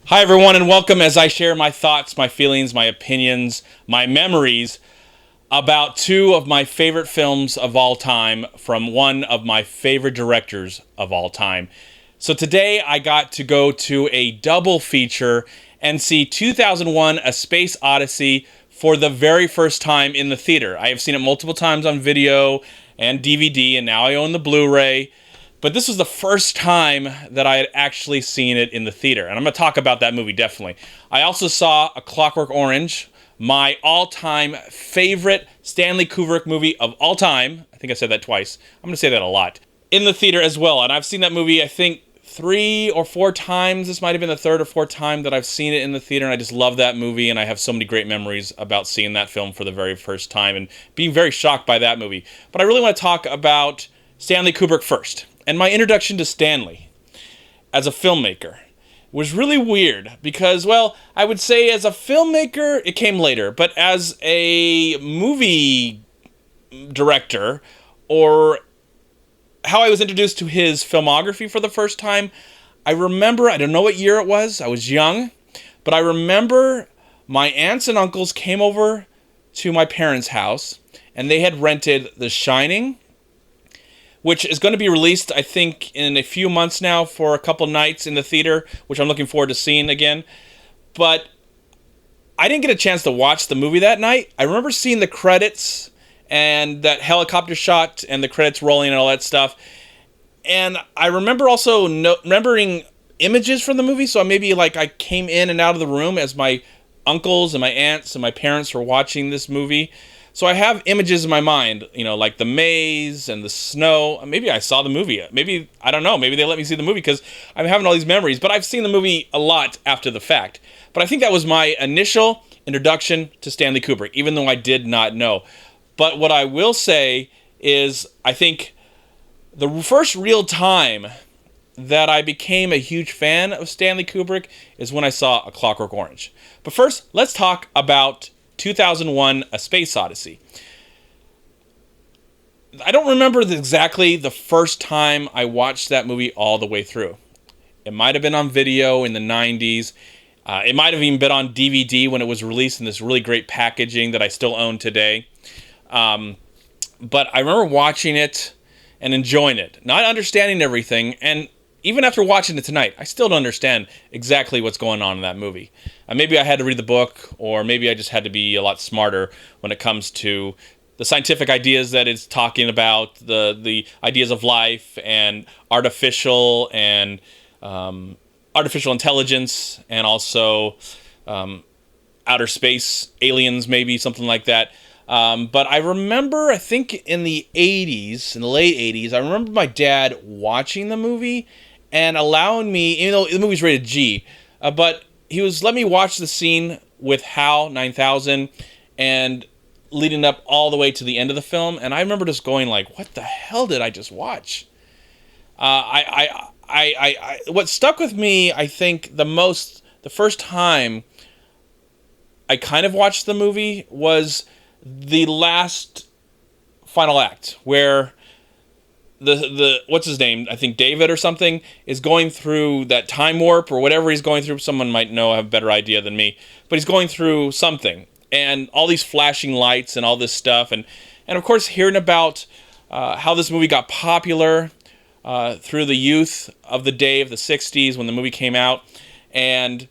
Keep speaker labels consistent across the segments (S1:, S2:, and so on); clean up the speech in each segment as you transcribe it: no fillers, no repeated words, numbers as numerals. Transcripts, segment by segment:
S1: Hi, everyone, and welcome as I share my thoughts, my feelings, my opinions, my memories about two of my favorite films of all time from one of my favorite directors of all time. So today I got to go to a double feature and see 2001 A Space Odyssey for the very first time in the theater. I have seen it multiple times on video and DVD, and now I own the Blu-ray. But this was the first time that I had actually seen it in the theater. And I'm going to talk about that movie, definitely. I also saw A Clockwork Orange, my all-time favorite Stanley Kubrick movie of all time. I think I said that twice. I'm going to say that a lot. In the theater as well. And I've seen that movie, I think, 3 or 4 times. This might have been the third or fourth time that I've seen it in the theater. And I just love that movie. And I have so many great memories about seeing that film for the very first time and being very shocked by that movie. But I really want to talk about Stanley Kubrick first. And my introduction to Stanley as a filmmaker was really weird because, well, I would say as a filmmaker, it came later. But as a movie director, or how I was introduced to his filmography for the first time, I remember, I don't know what year it was, I was young, but I remember my aunts and uncles came over to my parents' house, and they had rented The Shining, which is going to be released, I think, in a few months now for a couple nights in the theater, which I'm looking forward to seeing again. But I didn't get a chance to watch the movie that night. I remember seeing the credits and that helicopter shot and the credits rolling and all that stuff. And I remember also remembering images from the movie, so maybe like I came in and out of the room as my uncles and my aunts and my parents were watching this movie. So I have images in my mind, you know, like the maze and the snow. Maybe I saw the movie. Maybe, I don't know, maybe they let me see the movie because I'm having all these memories. But I've seen the movie a lot after the fact. But I think that was my initial introduction to Stanley Kubrick, even though I did not know. But what I will say is I think the first real time that I became a huge fan of Stanley Kubrick is when I saw A Clockwork Orange. But first, let's talk about 2001 A Space Odyssey. I don't remember exactly the first time I watched that movie all the way through. It might have been on video in the 90s. It might have even been on DVD when it was released in this really great packaging that I still own today. But I remember watching it and enjoying it, not understanding everything, and even after watching it tonight, I still don't understand exactly what's going on in that movie. Maybe I had to read the book, or maybe I just had to be a lot smarter when it comes to the scientific ideas that it's talking about, the ideas of life and artificial intelligence, and also outer space, aliens, maybe something like that. But I remember, I think in the 80s, in the late 80s, I remember my dad watching the movie and allowing me, even though the movie's rated G, but he was letting me watch the scene with HAL 9000 and leading up all the way to the end of the film. And I remember just going like, what the hell did I just watch? What stuck with me, I think, the first time I kind of watched the movie was the last final act, where the what's his name? I think David or something is going through that time warp or whatever he's going through. Someone might know, have a better idea than me, but he's going through something, and all these flashing lights and all this stuff, and of course hearing about how this movie got popular through the youth of the day of the 60s when the movie came out, and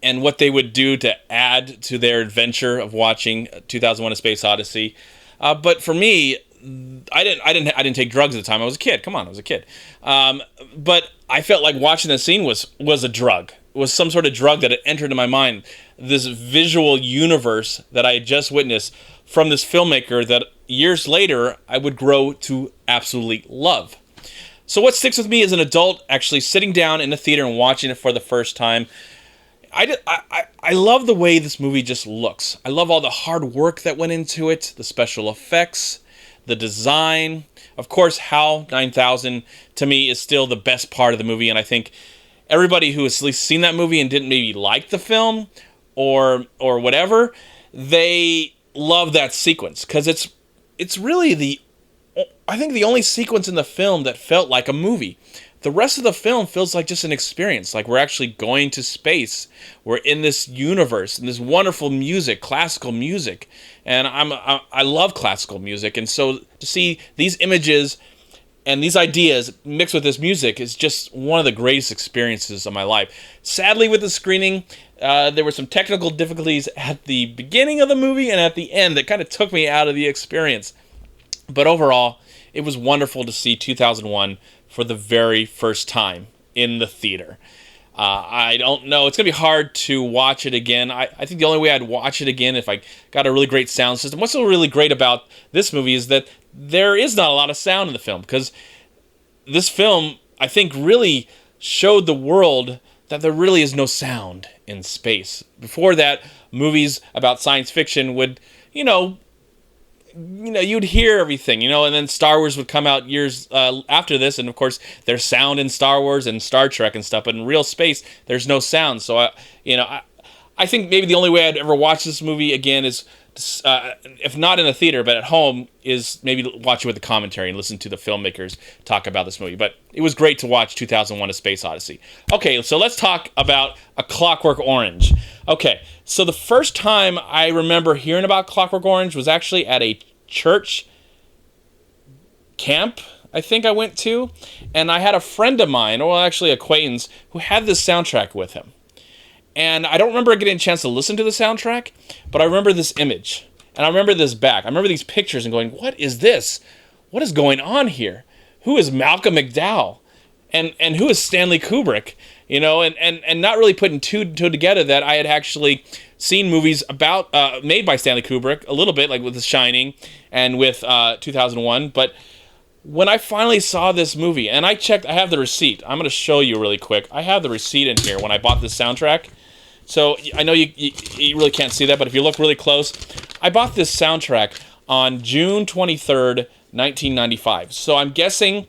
S1: what they would do to add to their adventure of watching 2001: A Space Odyssey. But for me, I didn't take drugs at the time. I was a kid. Come on, I was a kid. But I felt like watching the scene was a drug. It was some sort of drug that had entered in my mind. This visual universe that I had just witnessed from this filmmaker that years later I would grow to absolutely love. So what sticks with me as an adult, actually sitting down in the theater and watching it for the first time, I love the way this movie just looks. I love all the hard work that went into it, the special effects, the design. Of course, HAL 9000 to me is still the best part of the movie, and I think everybody who has at least seen that movie and didn't maybe like the film or whatever, they love that sequence because it's really I think the only sequence in the film that felt like a movie. the rest of the film feels like just an experience, like we're actually going to space. We're in this universe, and this wonderful music, classical music. And I love classical music, and so to see these images and these ideas mixed with this music is just one of the greatest experiences of my life. Sadly, with the screening, there were some technical difficulties at the beginning of the movie and at the end that kind of took me out of the experience. But overall, it was wonderful to see 2001 for the very first time in the theater. I don't know. It's going to be hard to watch it again. I think the only way I'd watch it again if I got a really great sound system. What's so really great about this movie is that there is not a lot of sound in the film, because this film, I think, really showed the world that there really is no sound in space. Before that, movies about science fiction would, you'd hear everything, and then Star Wars would come out years after this, and of course, there's sound in Star Wars and Star Trek and stuff, but in real space, there's no sound. So, I think maybe the only way I'd ever watch this movie again is, if not in a theater, but at home, is maybe watch it with the commentary and listen to the filmmakers talk about this movie. But it was great to watch 2001: A Space Odyssey. Okay, so let's talk about A Clockwork Orange. Okay, so the first time I remember hearing about Clockwork Orange was actually at a church camp, I think I went to, and I had a friend of mine, or actually acquaintance, who had this soundtrack with him. And I don't remember getting a chance to listen to the soundtrack, but I remember this image, and I remember this back. I remember these pictures and going, what is this? What is going on here? Who is Malcolm McDowell? And who is Stanley Kubrick? And not really putting two together that I had actually seen movies about made by Stanley Kubrick a little bit, like with The Shining and with 2001. But when I finally saw this movie, and I checked, I have the receipt. I'm going to show you really quick. I have the receipt in here when I bought this soundtrack. So I know you really can't see that, but if you look really close, I bought this soundtrack on June 23rd, 1995. So I'm guessing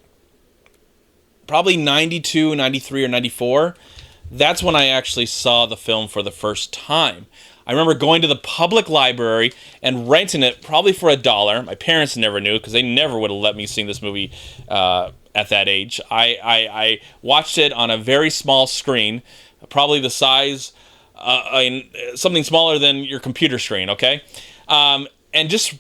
S1: probably 92, 93, or 94. That's when I actually saw the film for the first time. I remember going to the public library and renting it probably for $1. My parents never knew, because they never would have let me see this movie at that age. I watched it on a very small screen, probably the size, something smaller than your computer screen, okay? And just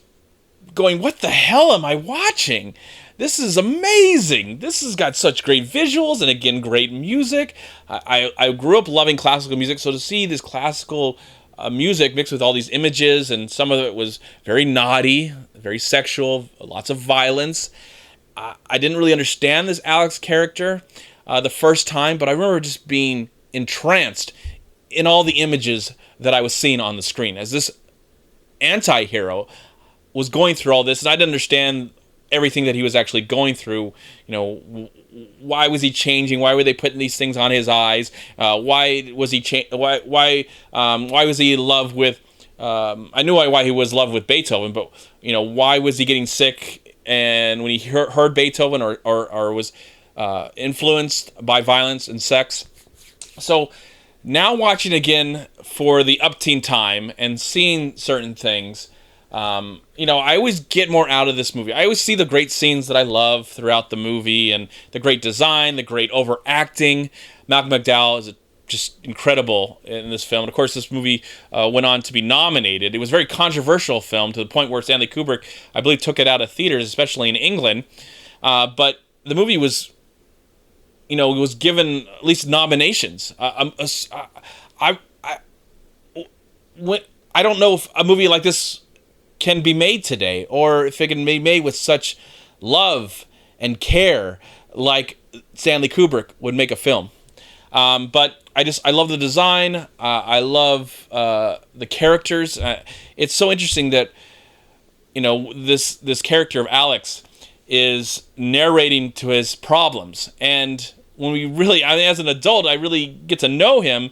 S1: going, what the hell am I watching? This is amazing. This has got such great visuals and, again, great music. I grew up loving classical music, so to see this classical music mixed with all these images, and some of it was very naughty, very sexual, lots of violence. I didn't really understand this Alex character the first time, but I remember just being entranced in all the images that I was seeing on the screen. As this anti-hero was going through all this, and I didn't understand everything that he was actually going through. Why was he changing? Why were they putting these things on his eyes? Why was he why was he in love with? I knew why he was in love with Beethoven, but why was he getting sick? And when he heard Beethoven, or was influenced by violence and sex. So now watching again for the upteen time and seeing certain things. I always get more out of this movie. I always see the great scenes that I love throughout the movie, and the great design, the great overacting. Malcolm McDowell is just incredible in this film. And of course, this movie went on to be nominated. It was a very controversial film, to the point where Stanley Kubrick, I believe, took it out of theaters, especially in England. But the movie was, was given at least nominations. I don't know if a movie like this can be made today, or if it can be made with such love and care like Stanley Kubrick would make a film. But I love the design. I love the characters. It's so interesting that this character of Alex is narrating to his problems, and when we really, as an adult, I really get to know him,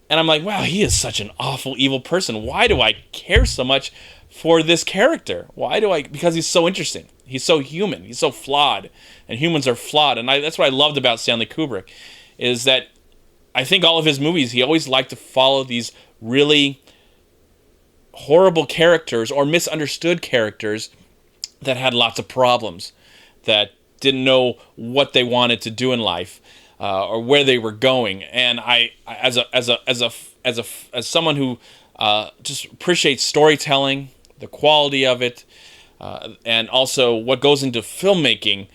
S1: and I'm like, wow, he is such an awful, evil person. Why do I care so much for this character? Because he's so interesting. He's so human. He's so flawed, and humans are flawed. And that's what I loved about Stanley Kubrick, is that I think all of his movies, he always liked to follow these really horrible characters or misunderstood characters that had lots of problems, that didn't know what they wanted to do in life or where they were going. And as someone who just appreciates storytelling, the quality of it, and also what goes into filmmaking,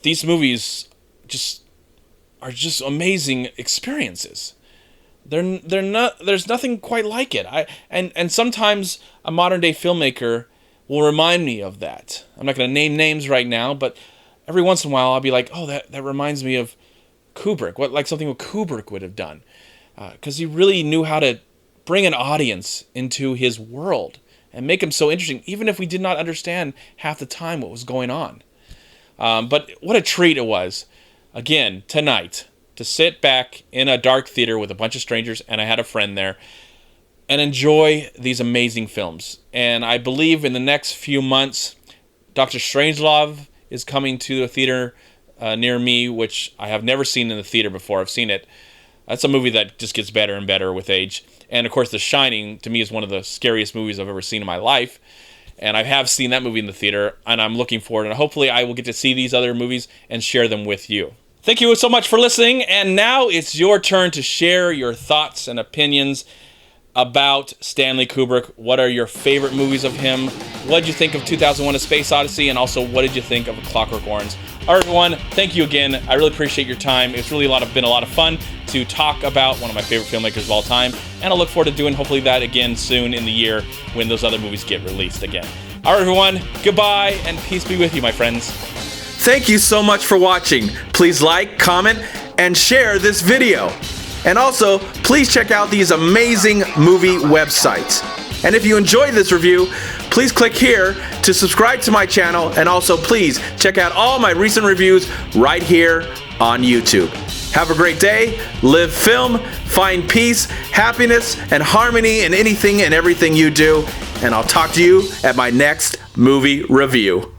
S1: these movies are just amazing experiences. They're not. There's nothing quite like it. And sometimes a modern day filmmaker will remind me of that. I'm not going to name names right now, but every once in a while I'll be like, oh, that reminds me of Kubrick. Like something what Kubrick would have done, because he really knew how to bring an audience into his world and make him so interesting, even if we did not understand half the time what was going on. But what a treat it was, again, tonight, to sit back in a dark theater with a bunch of strangers, and I had a friend there, and enjoy these amazing films. And I believe in the next few months, Dr. Strangelove is coming to a theater near me, which I have never seen in the theater before. I've seen it. That's a movie that just gets better and better with age. And, of course, The Shining, to me, is one of the scariest movies I've ever seen in my life. And I have seen that movie in the theater, and I'm looking forward. And hopefully I will get to see these other movies and share them with you. Thank you so much for listening. And now it's your turn to share your thoughts and opinions about Stanley Kubrick. What are your favorite movies of him? What did you think of 2001: A Space Odyssey? And also, what did you think of Clockwork Orange? All right, everyone, thank you again. I really appreciate your time. It's really been a lot of fun to talk about one of my favorite filmmakers of all time. And I look forward to doing hopefully that again soon in the year when those other movies get released again. All right, everyone, goodbye, and peace be with you, my friends.
S2: Thank you so much for watching. Please like, comment, and share this video. And also, please check out these amazing movie websites. And if you enjoyed this review, please click here to subscribe to my channel, and also please check out all my recent reviews right here on YouTube. Have a great day, live film, find peace, happiness, and harmony in anything and everything you do, and I'll talk to you at my next movie review.